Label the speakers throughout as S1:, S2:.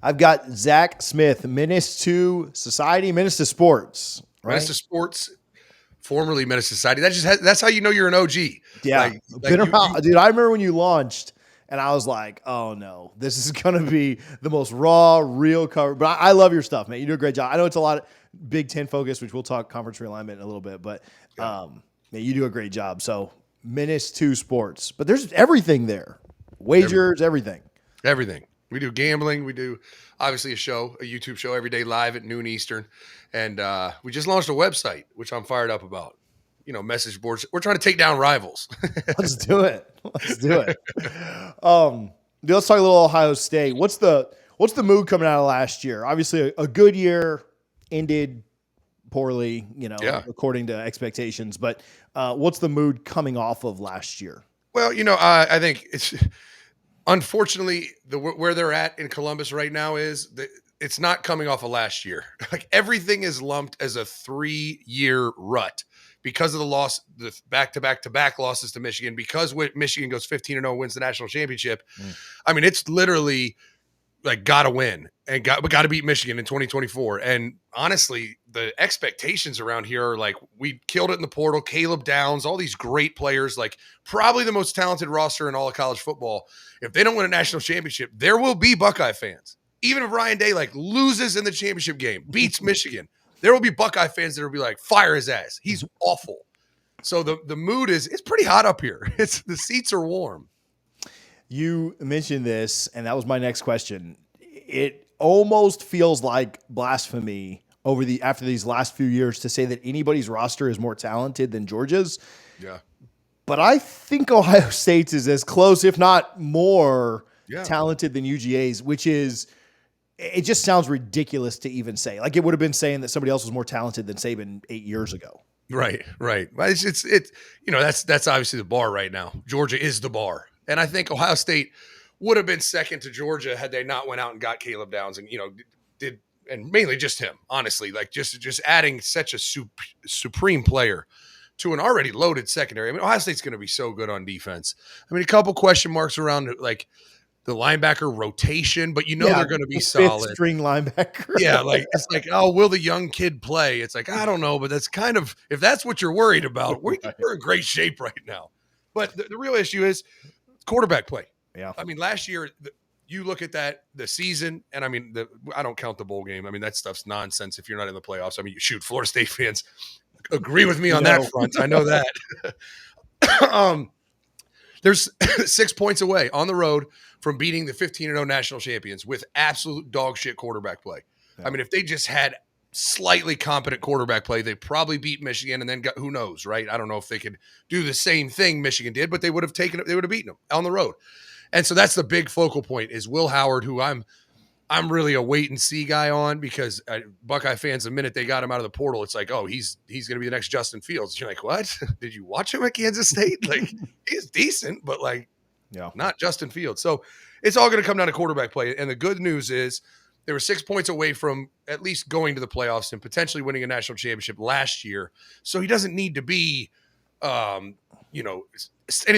S1: I've got Zach Smith, Menace to Society, Menace to Sports, right?
S2: Menace to Sports, formerly Menace Society. That's how you know you're an OG.
S1: Yeah, been around, dude. I remember when you launched, and I was like, "Oh no, this is gonna be the most raw, real cover." But I love your stuff, man. You do a great job. I know it's a lot of BIG10 focus, which we'll talk conference realignment in a little bit, but man, you do a great job. So Menace to Sports, but there's everything there, wagers, everything.
S2: We do gambling. We do obviously a YouTube show every day live at noon Eastern, and we just launched a website, which I'm fired up about. Message boards. We're trying to take down rivals.
S1: Let's do it. Let's talk a little Ohio State. What's the mood coming out of last year? Obviously, a good year ended poorly, according to expectations. But what's the mood coming off of last year?
S2: Well, I think it's unfortunately where they're at in Columbus right now is it's not coming off of last year. Like everything is lumped as a 3-year rut. Because of the back-to-back losses to Michigan, because Michigan goes 15-0, wins the national championship. I mean, it's literally like got to win and got to beat Michigan in 2024. And honestly, the expectations around here are like, we killed it in the portal. Caleb Downs, all these great players, like probably the most talented roster in all of college football. If they don't win a national championship, there will be Buckeye fans. Even if Ryan Day loses in the championship game, beats Michigan, there will be Buckeye fans that will be like, fire his ass. He's awful. So the mood it's pretty hot up here. The seats are warm.
S1: You mentioned this, and that was my next question. It almost feels like blasphemy after these last few years to say that anybody's roster is more talented than Georgia's.
S2: Yeah.
S1: But I think Ohio State's is as close, if not more, talented than UGA's, which is – it just sounds ridiculous to even say. Like it would have been saying that somebody else was more talented than Saban 8 years ago.
S2: Right. It's that's obviously the bar right now. Georgia is the bar. And I think Ohio State would have been second to Georgia had they not went out and got Caleb Downs and, did, and mainly just him, honestly, like just adding such a supreme player to an already loaded secondary. I mean, Ohio State's going to be so good on defense. I mean, a couple question marks around like the linebacker rotation, but they're going to be solid.
S1: Fifth string linebacker.
S2: Yeah, it's like, oh, will the young kid play? It's like, I don't know, but that's kind of, if that's what you're worried about, we're in great shape right now. But the real issue is quarterback play.
S1: Yeah.
S2: I mean, last year, you look at the season, and I mean, I don't count the bowl game. I mean, that stuff's nonsense if you're not in the playoffs. I mean, Florida State fans agree with me on that front. I know that. There's 6 points away on the road from beating the 15-0 national champions with absolute dog shit quarterback play. Yeah. I mean, if they just had slightly competent quarterback play, they probably beat Michigan and then who knows, right? I don't know if they could do the same thing Michigan did, but they would have beaten them on the road. And so that's the big focal point is Will Howard, who I'm really a wait and see guy on because Buckeye fans, the minute they got him out of the portal, it's like, oh, he's going to be the next Justin Fields. You're like, what? Did you watch him at Kansas State? Like, he's decent, but not Justin Fields. So it's all going to come down to quarterback play. And the good news is they were 6 points away from at least going to the playoffs and potentially winning a national championship last year. So he doesn't need to be, anything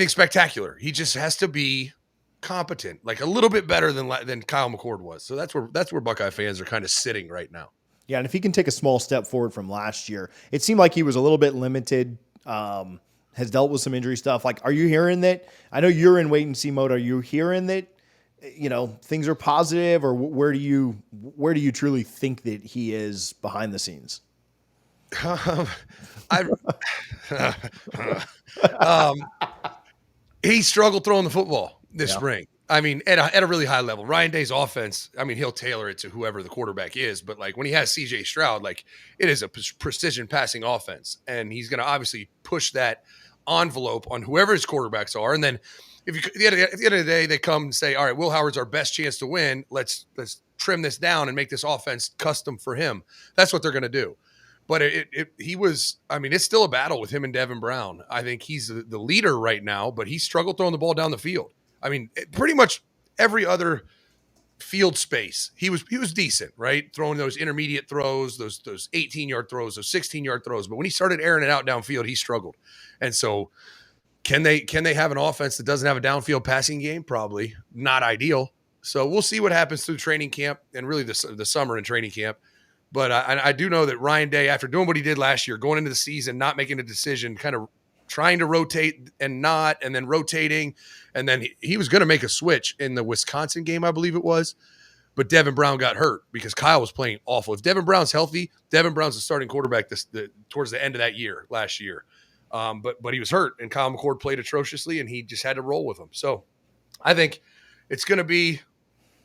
S2: spectacular. He just has to be competent, like a little bit better than Kyle McCord was. So that's where Buckeye fans are kind of sitting right now.
S1: Yeah, and if he can take a small step forward from last year, it seemed like he was a little bit limited. Has dealt with some injury stuff. Like, are you hearing that? I know you're in wait and see mode. Are you hearing that? Things are positive, or where do you truly think that he is behind the scenes?
S2: He struggled throwing the football this spring. I mean, at a really high level. Ryan Day's offense, I mean, he'll tailor it to whoever the quarterback is, but like when he has CJ Stroud, like it is a precision passing offense, and he's going to obviously push that envelope on whoever his quarterbacks are. And then at the end of the day, they come and say, all right, Will Howard's our best chance to win. Let's trim this down and make this offense custom for him. That's what they're going to do. But it's still a battle with him and Devin Brown. I think he's the leader right now, but he struggled throwing the ball down the field. I mean, pretty much every other field space, he was decent, right? Throwing those intermediate throws, those 18-yard throws, those 16-yard throws. But when he started airing it out downfield, he struggled. And so can they have an offense that doesn't have a downfield passing game? Probably not ideal. So we'll see what happens through training camp and really the summer and training camp. But I do know that Ryan Day, after doing what he did last year, going into the season, not making a decision, kind of trying to rotate and then rotating. And then he was going to make a switch in the Wisconsin game, I believe it was. But Devin Brown got hurt because Kyle was playing awful. If Devin Brown's healthy, Devin Brown's the starting quarterback towards the end of that year, last year. But he was hurt, and Kyle McCord played atrociously, and he just had to roll with him. So I think it's going to be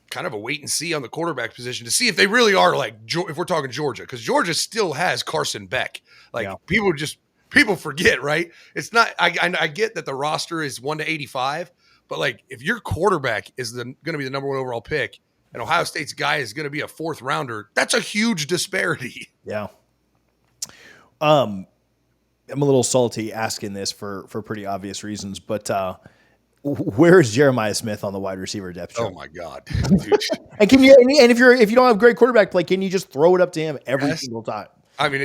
S2: kind of a wait and see on the quarterback position to see if they really are like, if we're talking Georgia, because Georgia still has Carson Beck. Like people forget, right? It's not, I get that the roster is 1 to 85, but like if your quarterback is going to be the number 1 overall pick and Ohio State's guy is going to be a 4th rounder, that's a huge disparity.
S1: Yeah. I'm a little salty asking this for pretty obvious reasons, but where is Jeremiah Smith on the wide receiver depth chart?
S2: Oh my God.
S1: And can you, and if you don't have great quarterback play, can you just throw it up to him every single time?
S2: I mean,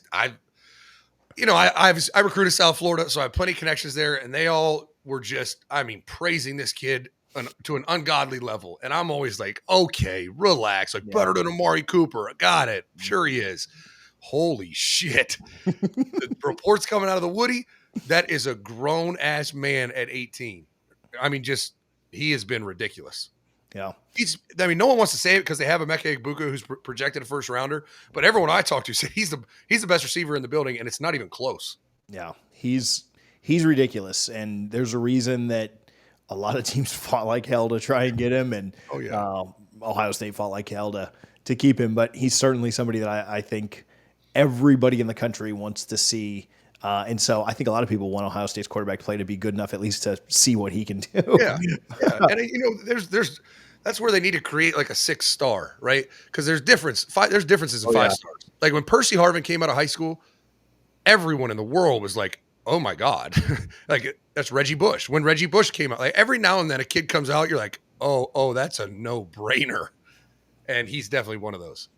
S2: I recruited South Florida, so I have plenty of connections there, and they all were just, praising this kid to an ungodly level. And I'm always like, okay, relax, better than Amari Cooper. Got it. Sure he is. Holy shit. The reports coming out of the Woody, that is a grown-ass man at 18. He has been ridiculous.
S1: Yeah.
S2: No one wants to say it because they have Emeka Egbuka who's projected a 1st rounder, but everyone I talk to said he's the best receiver in the building, and it's not even close.
S1: Yeah. He's ridiculous, and there's a reason that a lot of teams fought like hell to try and get him, and Ohio State fought like hell to keep him, but he's certainly somebody that I think everybody in the country wants to see. And so I think a lot of people want Ohio State's quarterback play to be good enough at least to see what he can do.
S2: Yeah. And that's where they need to create like a 6-star, right? Because there's differences in 5 stars. Like when Percy Harvin came out of high school, everyone in the world was like, oh my God, like that's Reggie Bush. When Reggie Bush came out, like every now and then a kid comes out, you're like, oh, that's a no-brainer. And he's definitely one of those.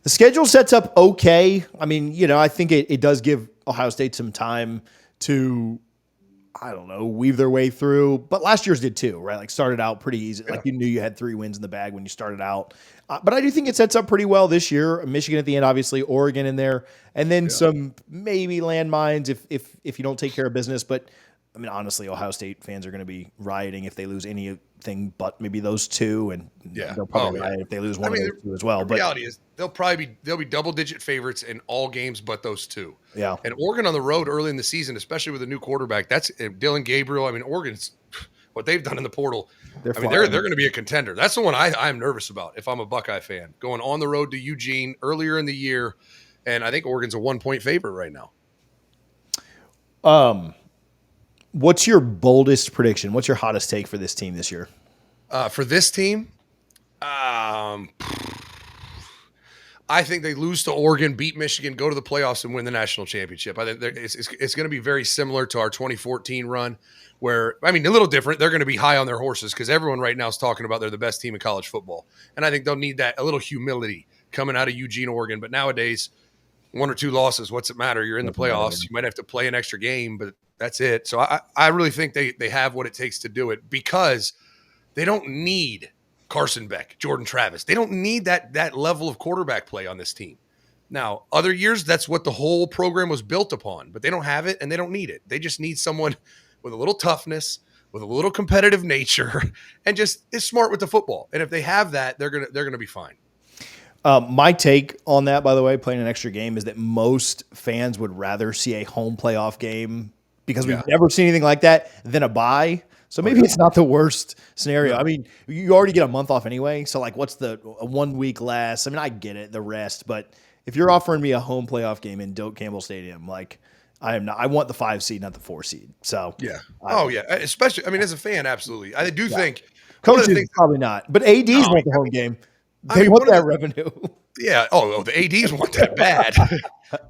S1: The schedule sets up okay. I think it does give Ohio State some time to, weave their way through. But last year's did too, right? Like started out pretty easy. Yeah. Like you knew you had 3 wins in the bag when you started out. But I do think it sets up pretty well this year. Michigan at the end, obviously, Oregon in there, and then some maybe landmines if you don't take care of business. But honestly, Ohio State fans are going to be rioting if they lose anything but maybe those 2, and they'll probably riot if they lose one of those 2 as well.
S2: The reality is they'll be double-digit favorites in all games but those 2.
S1: Yeah. And
S2: Oregon on the road early in the season, especially with a new quarterback, that's Dylan Gabriel. Oregon's what they've done in the portal. They're going to be a contender. That's the one I'm nervous about if I'm a Buckeye fan. Going on the road to Eugene earlier in the year, and I think Oregon's a 1-point favorite right now.
S1: What's your boldest prediction? What's your hottest take for this team this year?
S2: For this team, I think they lose to Oregon, beat Michigan, go to the playoffs, and win the national championship. I think it's going to be very similar to our 2014 run where, a little different. They're going to be high on their horses because everyone right now is talking about they're the best team in college football. And I think they'll need a little humility coming out of Eugene, Oregon. But nowadays, 1 or 2 losses, what's it matter? You're in the playoffs. You might have to play an extra game, but that's it. So I really think they have what it takes to do it because they don't need Carson Beck, Jordan Travis. They don't need that level of quarterback play on this team. Now, other years, that's what the whole program was built upon, but they don't have it and they don't need it. They just need someone with a little toughness, with a little competitive nature, and just is smart with the football. And if they have that, they're gonna be fine.
S1: My take on that, by the way, playing an extra game, is that most fans would rather see a home playoff game because we've never seen anything like that than a bye. So maybe it's not the worst scenario. You already get a month off anyway. So what's a 1 week less? I get it, the rest, but if you're offering me a home playoff game in Doak Campbell Stadium, I want the 5 seed, not the 4 seed. So
S2: especially, as a fan, absolutely. I do think
S1: coaches probably not, but ADs want the home game. They want that revenue.
S2: Yeah. Oh, the ADs want that bad.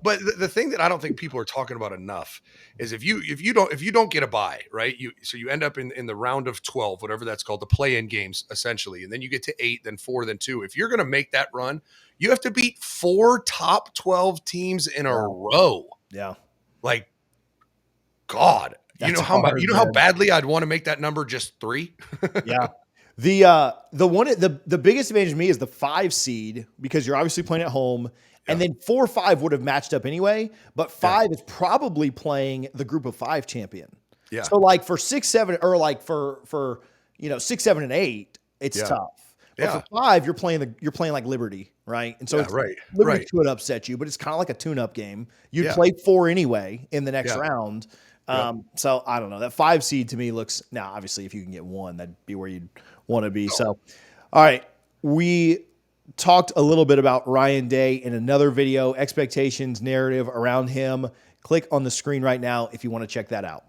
S2: But the thing that I don't think people are talking about enough is if you don't get a bye, right? You end up in the round of 12, whatever that's called, the play-in games essentially, and then you get to 8, then 4, then 2. If you're going to make that run, you have to beat 4 top 12 teams in a row.
S1: Yeah.
S2: God,
S1: that's
S2: how badly I'd want to make that number just 3.
S1: Yeah. The biggest advantage to me is the 5 seed because you're obviously playing at home, and then 4 or 5 would have matched up anyway. But 5 is probably playing the group of 5 champion.
S2: Yeah.
S1: So like for 6, 7, or like for 6, 7, and 8, it's tough. But for 5, you're playing like Liberty, right? And so Liberty could upset you, but it's kind of like a tune-up game. You'd play 4 anyway in the next round. So I don't know. That 5 seed to me looks now. Obviously, if you can get 1, that'd be where you'd want to be. So, all right, we talked a little bit about Ryan Day in another video, expectations, narrative around him. Click on the screen right now if you want to check that out.